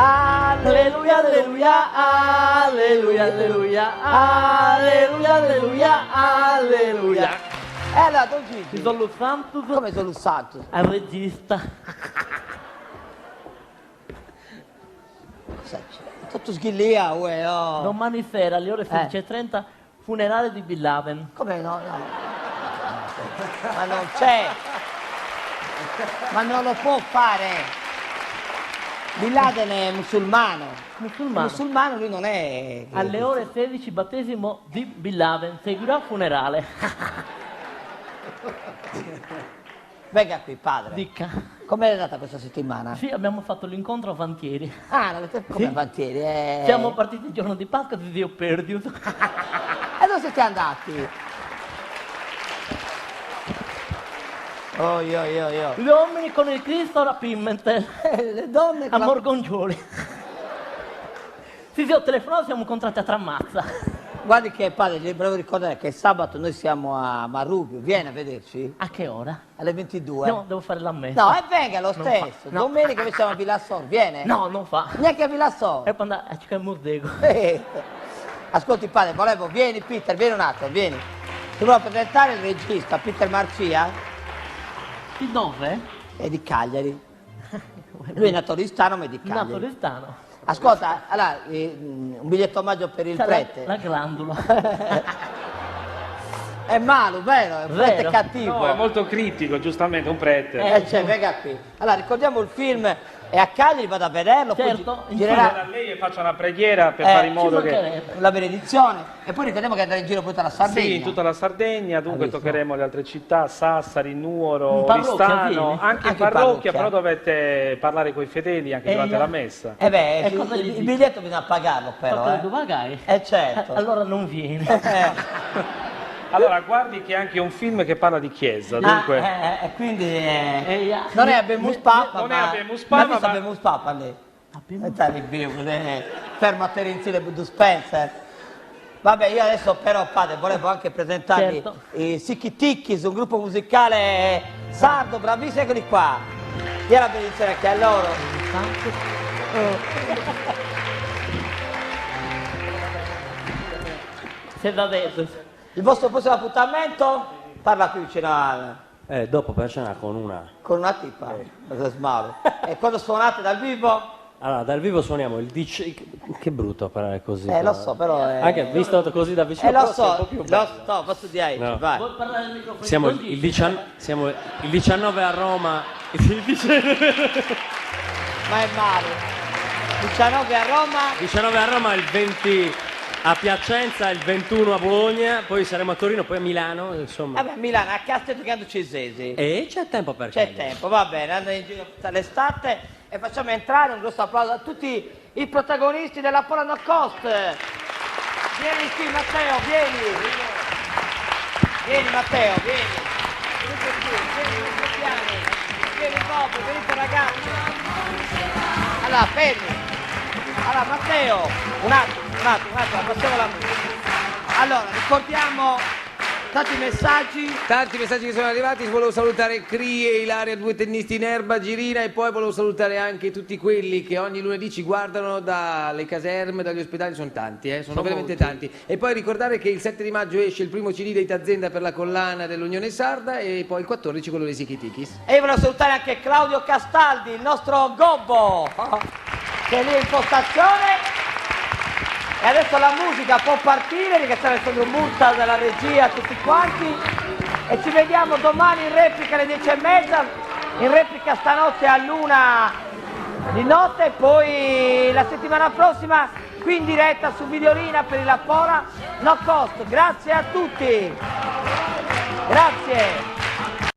alleluia, alleluia, alleluia, alleluia, alleluia, alleluia, alleluia. Allora, Don Gigi. Ci sono lo santo. Come sono lo santo? Al regista. Tutto sghillia, uè, oh. Domani sera alle ore 16:30 funerale di Bin Laden. Come no? No. Ma non c'è. Ma non lo può fare. Bin Laden è musulmano. Musulmano lui non è. Alle ore 16 battesimo di Bin Laden, seguirà funerale. Venga qui, padre. Dica. Com'è andata questa settimana? Sì, abbiamo fatto l'incontro avantieri. Ah, come avantieri? Siamo partiti il giorno di Pasqua di Dio perduto. E dove siete andati? Io. Gli uomini con il Cristo a Pimentel. Le donne a Morgongioli. Sì, ho telefonato, siamo incontrati a Tramazza. Guardi che padre, gli volevo ricordare che sabato noi siamo a Marrubio, vieni a vederci? A che ora? Alle 22. No, devo fare la messa. No, e venga lo stesso. No. Domenica noi siamo a Villassor, viene? No, non fa. Neanche a Villassor. E poi andare a cercare il Murdego. Ascolti padre, vieni Peter, vieni un attimo, vieni. Ti volevo presentare il regista, Peter Marcia. Di dove? È di Cagliari. Lui è natoristano, ma è di Cagliari. Natoristano. Ascolta, allora, un biglietto omaggio per il prete. La glandola. È malo, vero? Il prete è cattivo. No, è molto critico, giustamente, un prete. Venga qui. Allora, ricordiamo il film, è a Cagliari, vado a vederlo. Certo, poi girerà da lei e faccio una preghiera per fare in modo che... la benedizione. E poi ricordiamo che andrà in giro poi tutta la Sardegna. Sì, in tutta la Sardegna, dunque toccheremo le altre città, Sassari, Nuoro, parrocchia, Oristano, anche in parrocchia, però dovete parlare con i fedeli anche durante la messa. Il biglietto bisogna pagarlo però. Tu pagai? Certo. Allora non vieni. Allora, guardi che è anche un film che parla di chiesa, dunque... quindi non è Abemus Papa, non è Abemus Papa, ma... Abemus Papa lì? Fermo a Terenzino e Spencer. Vabbè, io adesso però, padre, volevo anche presentarvi i Sicchi Ticchis, un gruppo musicale sardo, bravissimi, eccoli qua. Dia la benedizione anche a loro. Se da adesso. Il vostro prossimo appuntamento? Parla qui vicino a... Dopo per cena con una tipa, smaro. E quando suonate dal vivo? Allora, dal vivo suoniamo il che brutto parlare così. Lo so, però... Anche visto così da vicino, lo so, un po' più bello. posso dire, No. vai. Vuoi parlare al microfono? Siamo il 19 a Roma. Ma è male. 19 a Roma. 19 a Roma, il 20 a Piacenza, il 21 a Bologna, poi saremo a Torino, poi a Milano, insomma. Vabbè, Milano, a Castel Gando Cesesi. E c'è tempo per C'è tempo, va bene, andate in giro tutta l'estate e facciamo entrare un grosso applauso a tutti i protagonisti della Polano Coast. Vieni qui Matteo, vieni. Vieni Matteo, vieni. Vieni Bob, venite ragazzi. Allora, fermi. Allora Matteo, un attimo, passiamo la musica. Allora, ricordiamo tanti messaggi che sono arrivati. Volevo salutare Crie, Ilaria, due tennisti in erba, Girina, e poi volevo salutare anche tutti quelli che ogni lunedì ci guardano dalle caserme, dagli ospedali. Sono tanti, sono veramente tanti. E poi ricordare che il 7 di maggio esce il primo CD di Itazenda per la collana dell'Unione Sarda, e poi il 14 quello dei Sicchi Ticchis. E io volevo salutare anche Claudio Castaldi, il nostro gobbo, che è lì in postazione. E adesso la musica può partire, ringraziamo Alessandro Murta della regia, tutti quanti, e ci vediamo domani in replica alle 10:30, in replica stanotte all'1 di notte, e poi la settimana prossima qui in diretta su Videolina per la Pola No Cost. Grazie a tutti, grazie.